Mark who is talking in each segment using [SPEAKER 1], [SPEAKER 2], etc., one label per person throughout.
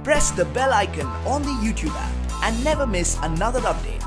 [SPEAKER 1] Press the bell icon on the YouTube app and never miss another update.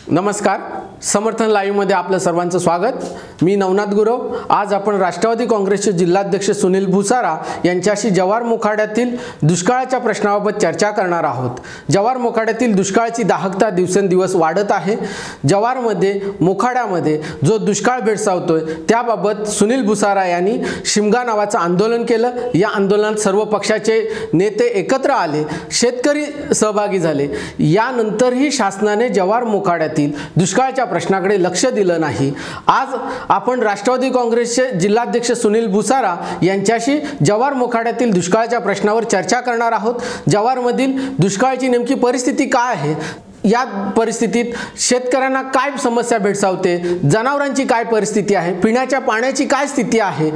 [SPEAKER 2] नमस्कार, समर्थन live मध्ये आपलं सर्वांचं स्वागत. मी नवनाथ गुरव. आज आपण राष्ट्रवादी काँग्रेसचे जिल्हाध्यक्ष सुनील भुसारा यांच्याशी जव्हार मोखाड्यातील दुष्काळाच्या प्रश्नाबाबत चर्चा करणार आहोत. जव्हार मोखाड्यातील दुष्काळाची दाहकता दिवसेंदिवस वाढत आहे. जव्हारमध्ये मोखाड्यामध्ये जो दुष्काळ भेडसावतोय त्याबाबत सुनील भुसारा यांनी शिमगा नावाचं आंदोलन केलं. या आंदोलनात सर्व पक्षाचे नेते एकत्र आले, शेतकरी सहभागी झाले. यानंतरही शासनाने जव्हार मोखाड्यातील दुष्काळाच्या प्रश्नाकडे लक्ष दिलं नाही. आज आपण राष्ट्रवादी काँग्रेसचे जिल्हाध्यक्ष सुनील भुसारा यांच्याशी जव्हार मोखाड्यातील दुष्काळाच्या प्रश्नावर चर्चा करणार आहोत. जव्हारमधील दुष्काळाची नेमकी परिस्थिती काय आहे, या परिस्थितीत शेतकऱ्यांना काय समस्या भेडसावते, जनावरांची काय परिस्थिती आहे, पिण्याच्या पाण्याची काय स्थिती आहे,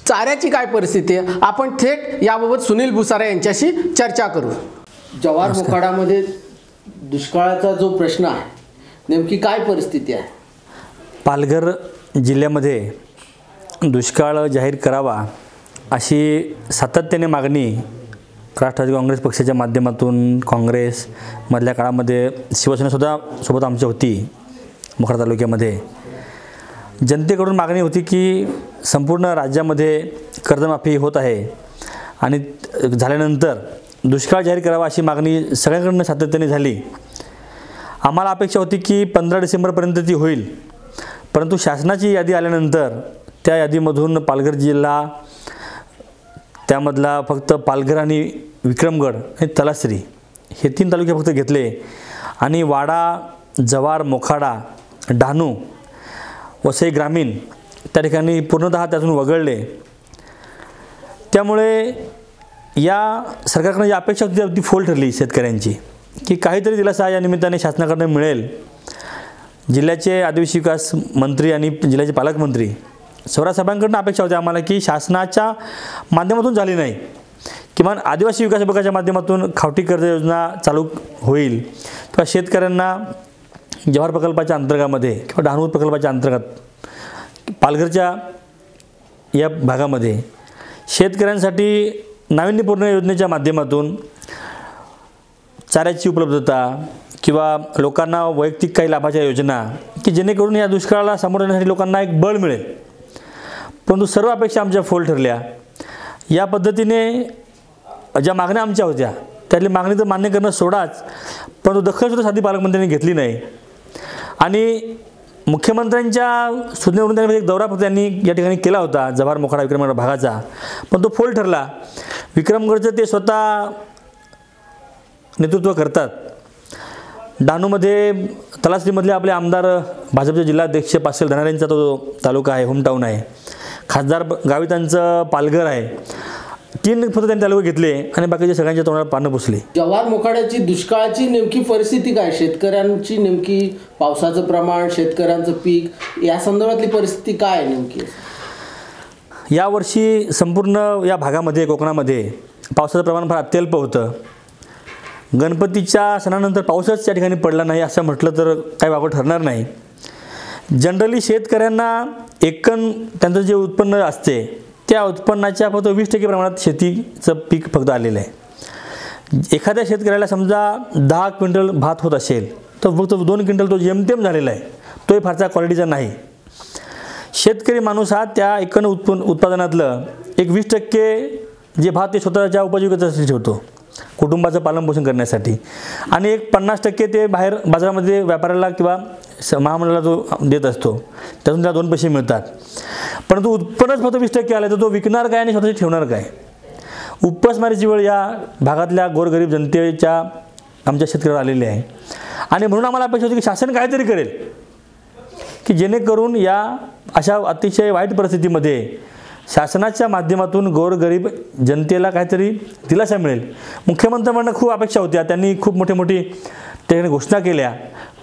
[SPEAKER 2] चाऱ्याची काय परिस्थिती आहे, आपण थेट याबाबत सुनील भुसारा यांच्याशी चर्चा करू. जव्हार मोखाड्यामध्ये दुष्काळाचा जो प्रश्न आहे नेमकी काय परिस्थिती आहे?
[SPEAKER 3] पालघर जिल्ह्यामध्ये दुष्काळ जाहीर करावा अशी सातत्याने मागणी राष्ट्रवादी काँग्रेस पक्षाच्या माध्यमातून काँग्रेस मधल्या काळामध्ये शिवसेनेसुद्धा सोबत आमची होती. मोखाडा तालुक्यामध्ये जनतेकडून मागणी होती की संपूर्ण राज्यामध्ये कर्जमाफी होत आहे आणि झाल्यानंतर दुष्काळ जाहीर करावा अशी मागणी सगळ्यांकडून सातत्याने झाली. आम्हाला अपेक्षा होती की 15 डिसेंबरपर्यंत ती होईल, परंतु शासनाची यादी आल्यानंतर त्या यादीमधून पालघर जिल्हा, त्यामधला फक्त पालघर आणि विक्रमगड आणि तलासरी हे 3 तालुके फक्त घेतले आणि वाडा, जव्हार, मोखाडा, डहाणू, वसई ग्रामीण त्या ठिकाणी पूर्णतः त्यातून वगळले. त्यामुळे या सरकारकडे जी अपेक्षा होती ती फोल ठरली शेतकऱ्यांची की काहीतरी दिलासा या निमित्ताने शासनाकडून मिळेल. जिल्ह्याचे आदिवासी विकास मंत्री आणि जिल्ह्याचे पालकमंत्री साहेबांकडून अपेक्षा होती आम्हाला की शासनाच्या माध्यमातून झाली नाही, किमान आदिवासी विकास विभागाच्या माध्यमातून खावटी कर्ज योजना चालू होईल किंवा शेतकऱ्यांना जव्हार प्रकल्पाच्या अंतर्गतामध्ये किंवा डहाणू प्रकल्पाच्या अंतर्गत पालघरच्या या भागामध्ये शेतकऱ्यांसाठी नाविन्यपूर्ण योजनेच्या माध्यमातून चाऱ्याची उपलब्धता किंवा लोकांना वैयक्तिक काही लाभाच्या योजना की जेणेकरून या दुष्काळाला सामोरं जाण्यासाठी लोकांना एक बळ मिळेल. परंतु सर्व अपेक्षा आमच्या फोल ठरल्या. या पद्धतीने ज्या मागण्या आमच्या होत्या त्यातली मागणी तर मान्य करणं सोडाच, परंतु दखलसुद्धा साधी पालकमंत्र्यांनी घेतली नाही. आणि मुख्यमंत्र्यांच्या सूचनेवरून त्यांनी एक दौरा फक्त त्यांनी या ठिकाणी केला होता जव्हार मोखाडा विक्रमगड भागाचा, पण तो फोल ठरला. विक्रमगडचं ते स्वतः नेतृत्व करतात. डहाणूमध्ये तलासरीमधले आपले आमदार भाजपचे जिल्हाध्यक्ष पाटील धनारेंचा तो तालुका आहे, होमटाऊन आहे. खासदार गावितांचं पालघर आहे. 3 फक्त त्यांनी तालुके घेतले आणि बाकीचे सगळ्यांच्या तोंडाला पानं पुसली.
[SPEAKER 2] जव्हार मोखाड्याची दुष्काळाची नेमकी परिस्थिती काय, शेतकऱ्यांची नेमकी पावसाचं प्रमाण, शेतकऱ्यांचं पीक या संदर्भातली परिस्थिती काय आहे नेमकी?
[SPEAKER 3] यावर्षी संपूर्ण या भागामध्ये कोकणामध्ये पावसाचं प्रमाण फार अत्यल्प होतं. गणपतीच्या सणानंतर पाऊसच त्या ठिकाणी पडला नाही असं म्हटलं तर काही वावगं ठरणार नाही. जनरली शेतकऱ्यांना एकूण त्यांचं जे उत्पन्न असते त्या उत्पन्नाच्या फक्त 20% प्रमाणात शेतीचं पीक फक्त आलेलं आहे. एखाद्या शेतकऱ्याला समजा 10 क्विंटल भात होत असेल तर फक्त 2 क्विंटल तो जेमतेम झालेला आहे, तोही फारसा क्वालिटीचा नाही. शेतकरी माणूस हा त्या एकूण उत्पादनातलं एक 20% जे भात ते स्वतःच्या उपजीविकेसाठी ठेवतो, कुटुंबाचं पालनपोषण करण्यासाठी, आणि एक 50% ते बाहेर बाजारामध्ये व्यापाऱ्याला किंवा महामंडळाला जो देत असतो त्यातून त्याला 2 पैसे मिळतात. परंतु उत्पन्नच फक्त 20% आलं तर तो विकणार काय आणि स्वतःचे ठेवणार काय? उपासमारीची वेळ या भागातल्या गोरगरीब जनतेच्या आमच्या शेतकऱ्यावर आलेली आहे. आणि म्हणून आम्हाला अपेक्षा होती की शासन काहीतरी करेल की जेणेकरून या अशा अतिशय वाईट परिस्थितीमध्ये शासनाच्या माध्यमातून गोरगरीब जनतेला काहीतरी दिलासा मिळेल. मुख्यमंत्र्यांना खूप अपेक्षा होत्या, त्यांनी खूप मोठी त्याने घोषणा केल्या,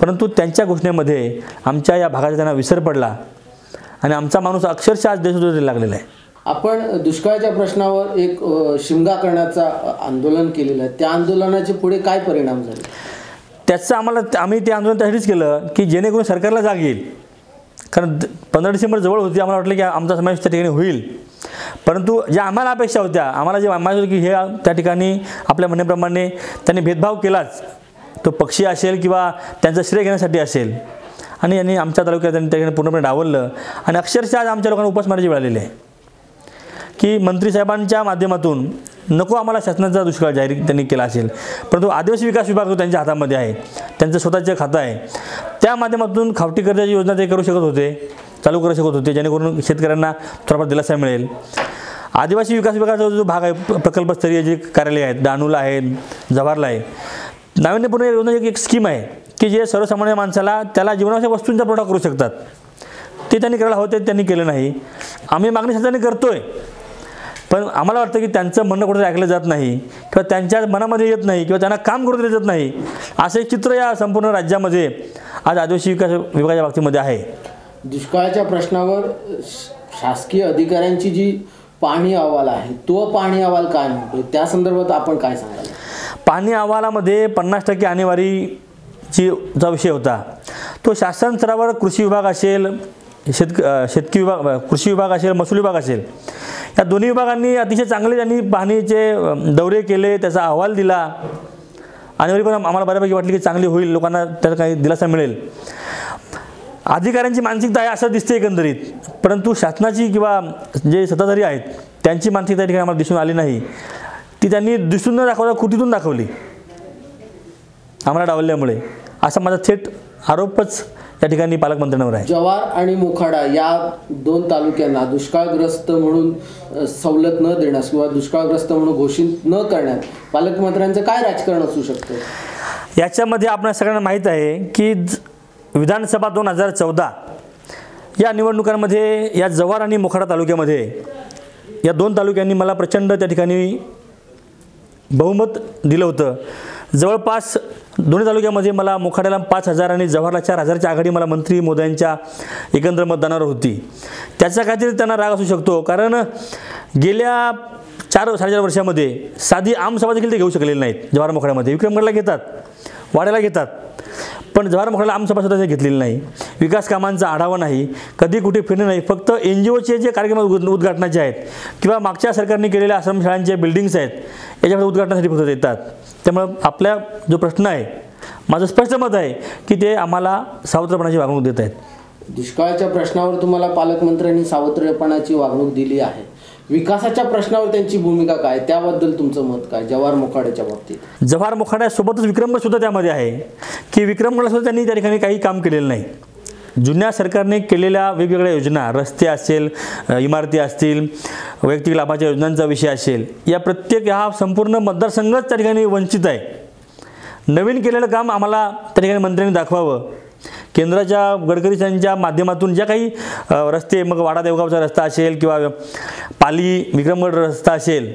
[SPEAKER 3] परंतु त्यांच्या घोषणेमध्ये आमच्या या भागाचा त्यांना विसर पडला आणि आमचा माणूस अक्षरशः आज देशोधडीला लागलेला आहे.
[SPEAKER 2] आपण दुष्काळाच्या प्रश्नावर एक शिमगा करण्याचा आंदोलन केलेलं आहे. त्या आंदोलनाचे पुढे काय परिणाम झाले?
[SPEAKER 3] त्याचं आम्ही ते आंदोलन त्यासाठीच केलं की जेणेकरून सरकारला जाग येईल. कारण 15 डिसेंबर जवळ होती, आम्हाला वाटलं की आमचा समावेश त्या ठिकाणी होईल, परंतु ज्या आम्हाला अपेक्षा होत्या, आम्हाला जे माहिती होतं की हे त्या ठिकाणी आपल्या म्हणण्याप्रमाणे त्यांनी भेदभाव केलाच, तो पक्षी असेल किंवा त्यांचं श्रेय घेण्यासाठी असेल, आणि यांनी आमच्या तालुक्यात त्यांनी त्या ठिकाणी पूर्णपणे डावललं. आणि अक्षरशः आज आमच्या लोकांना उपासमारीची वेळ आलेली आहे की मंत्रीसाहेबांच्या माध्यमातून नको आम्हाला शासनाचा दुष्काळ जाहीर त्यांनी केला असेल, परंतु आदिवासी विकास विभाग जो त्यांच्या हातामध्ये आहे, त्यांचं स्वतःचं खातं आहे, त्या माध्यमातून खावटी कर्जाची योजना ते करू शकत होते, चालू करू शकत होते, जेणेकरून शेतकऱ्यांना थोडाफार दिलासा मिळेल. आदिवासी विकास विभागाचा जो भाग आहे, प्रकल्पस्तरीय जे कार्यालय आहेत, डहाणूला आहे, जव्हारला आहे, नाविन्यपूर्ण योजना एक स्कीम आहे की जे सर्वसामान्य माणसाला त्याला जीवनावश्यक वस्तूंचा पुरवठा करू शकतात. ते त्यांनी करायला हवं, ते त्यांनी केलं नाही. आम्ही मागणी शासनाने करतोय, पण आम्हाला वाटतं की त्यांचं म्हणणं कुठेतरी ऐकलं जात नाही किंवा त्यांच्या मनामध्ये येत नाही किंवा त्यांना काम करू दिलं जात नाही, असं एक चित्र या संपूर्ण राज्यामध्ये आज आदिवासी विकास विभागाच्या बाबतीमध्ये आहे.
[SPEAKER 2] दुष्काळाच्या प्रश्नावर शासकीय अधिकाऱ्यांची जी पाहणी अहवाल आहे, तो पाहणी अहवाल काय म्हणतो, त्या संदर्भात आपण काय सांगाल?
[SPEAKER 3] पाहणी अहवालामध्ये 50% आणेवारीचा विषय होता. तो शासन स्तरावर कृषी विभाग असेल, शेतकी विभाग, कृषी विभाग असेल, महसूल विभाग असेल, या दोन्ही विभागांनी अतिशय चांगले त्यांनी पाहणीचे दौरे केले, त्याचा अहवाल दिला. आणेवारी पण आम्हाला बऱ्यापैकी वाटली की चांगली होईल, लोकांना त्याचा काही दिलासा मिळेल. अधिकाऱ्यांची मानसिकता आहे असं दिसते एकंदरीत, परंतु शासनाची किंवा जे सत्ताधारी आहेत त्यांची मानसिकता या ठिकाणी आम्हाला दिसून आली नाही. ती त्यांनी दिसून न दाखवता कृतीतून दाखवली आम्हाला डावलल्यामुळे, असा माझा थेट आरोपच या ठिकाणी पालकमंत्र्यांवर आहे.
[SPEAKER 2] जव्हार आणि मोखाडा या 2 तालुक्यांना दुष्काळग्रस्त म्हणून सवलत न देण्यास किंवा दुष्काळग्रस्त म्हणून घोषित न करण्यात पालकमंत्र्यांचं काय राजकारण असू शकतं?
[SPEAKER 3] याच्यामध्ये आपल्या सगळ्यांना माहीत आहे की विधानसभा 2014 या निवडणुकांमध्ये या जव्हार आणि मोखाडा तालुक्यामध्ये या 2 तालुक्यांनी मला प्रचंड त्या ठिकाणी बहुमत दिलं होतं. जवळपास दोन्ही तालुक्यामध्ये मला मोखाड्याला 5,000 आणि जव्हारला 4,000ची आघाडी मला मंत्री मोदयांच्या एकंदर मतदानावर होती. त्याचा काहीतरी त्यांना राग असू शकतो, कारण गेल्या 4-4.5 वर्षामध्ये साधी आमसभा देखील ते घेऊ शकलेले नाहीत. जव्हार मोखाड्यामध्ये विक्रमगडला घेतात, वाड्याला घेतात, पण जव्हार मोखाड्याला आमसभासुद्धा ते घेतलेली नाही. विकास कामांचा आढावा नाही, कधी कुठे फिरणे नाही, फक्त NGOचे जे कार्यक्रम उद्घाटनाचे आहेत किंवा मागच्या सरकारने केलेल्या आश्रमशाळांचे बिल्डिंग्स आहेत याच्यामध्ये उद्घाटनासाठी फक्त येतात. त्यामुळं आपल्या जो प्रश्न आहे, माझं स्पष्ट मत आहे की ते आम्हाला सावत्रपणाची वागणूक देत आहेत.
[SPEAKER 2] दुष्काळाच्या प्रश्नावर तुम्हाला पालकमंत्र्यांनी सावत्रपणाची वागणूक दिली आहे, विकासाच्या प्रश्नावर त्यांची भूमिका काय, त्याबद्दल तुमचं मत काय? जव्हार मोखाड्याच्या बाबतीत
[SPEAKER 3] जव्हार मोखाड्यासोबतच विक्रमगड सुद्धा त्यामध्ये आहे की विक्रमगडला सुद्धा त्यांनी त्या ठिकाणी काही काम केलेलं नाही. जुन्या सरकारने केलेल्या वेगवेगळ्या योजना, रस्ते असेल, इमारती असतील, वैयक्तिक लाभाच्या योजनांचा विषय असेल, या प्रत्येक हा संपूर्ण मतदारसंघच त्या ठिकाणी वंचित आहे. नवीन केलेलं काम आम्हाला त्या ठिकाणी मंत्र्यांनी दाखवावं. केंद्राच्या गडकरींच्या माध्यमातून ज्या काही रस्ते, मग वाडा देवगावचा रस्ता असेल किंवा पाली विक्रमगड रस्ता असेल,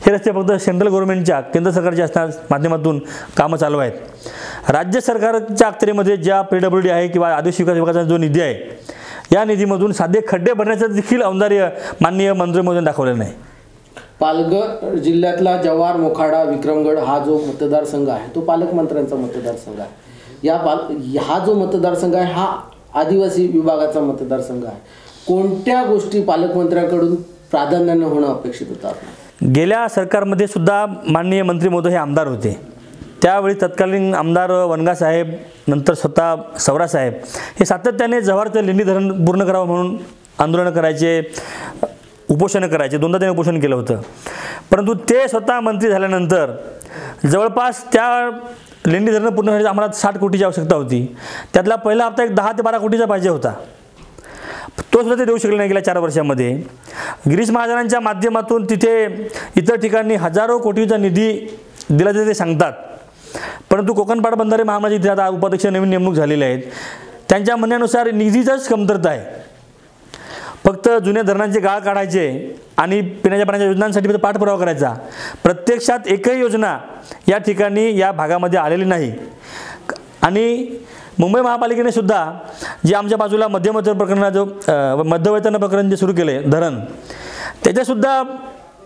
[SPEAKER 3] हे रस्ते फक्त सेंट्रल गव्हर्नमेंटच्या, केंद्र सरकारच्या माध्यमातून कामं चालू आहेत. राज्य सरकारच्या अखत्यारीमध्ये ज्या PWD आहे किंवा आदिवासी विकास विभागाचा जो निधी आहे, या निधीमधून साधे खड्डे भरण्याचं देखील औदार्य माननीय मंत्री महोदयांनी दाखवलेलं नाही.
[SPEAKER 2] पालघर जिल्ह्यातला जव्हार मोखाडा विक्रमगड हा जो मतदारसंघ आहे तो पालकमंत्र्यांचा मतदारसंघ आहे. हा जो मतदारसंघ आहे हा आदिवासी विभागाचा मतदारसंघ आहे. कोणत्या गोष्टी पालकमंत्र्यांकडून प्राधान्याने होणं अपेक्षित होतं?
[SPEAKER 3] गेल्या सरकारमध्ये सुद्धा माननीय मंत्री महोदय हे आमदार होते. त्यावेळी तत्कालीन आमदार वनगा साहेब, नंतर स्वतः सवरा साहेब हे सातत्याने जव्हारचं लेंडी धरण पूर्ण करावं म्हणून आंदोलनं करायचे, उपोषणं करायचे. 2दा त्यांनी उपोषण केलं होतं, परंतु ते स्वतः मंत्री झाल्यानंतर जवळपास त्या लेंडी धरण पूर्ण करण्यासाठी आम्हाला 60 कोटीची आवश्यकता होती. त्यातला पहिला हप्ता एक 10 ते 12 कोटीचा पाहिजे होता. तो सुद्धा ते देऊ शकले नाही गेल्या 4 वर्षामध्ये. गिरीश महाजनांच्या माध्यमातून तिथे इतर ठिकाणी हजारो कोटीचा निधी दिला ते सांगतात, परंतु कोकण पाटबंधारे महामंडळाचे इथे आता उपाध्यक्ष नवीन नेमणूक झालेले आहेत. त्यांच्या म्हणण्यानुसार निधीचंच कमतरता आहे. फक्त जुन्या धरणांचे गाळ काढायचे आणि पिण्याच्या पाण्याच्या योजनांसाठी फक्त पाठपुरावा करायचा. प्रत्यक्षात एकही योजना या ठिकाणी या भागामध्ये आलेली नाही. आणि मुंबई महापालिकेने सुद्धा जे आमच्या बाजूला मध्यवर्ती प्रकरणाचं मध्यवर्ती प्रकरण जे सुरू केले धरण, त्याच्यासुद्धा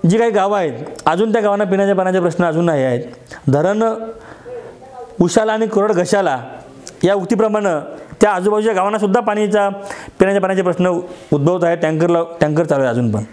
[SPEAKER 3] जी काही गावं आहेत अजून त्या गावांना पिण्याच्या पाण्याचे प्रश्न अजून नाही आहेत. धरण उशाला आणि कोरड घशाला या उक्तीप्रमाणे त्या आजूबाजूच्या गावांना सुद्धा पिण्याच्या पाण्याचे प्रश्न उद्भवत आहेत. टँकर चालू आहे अजून पण.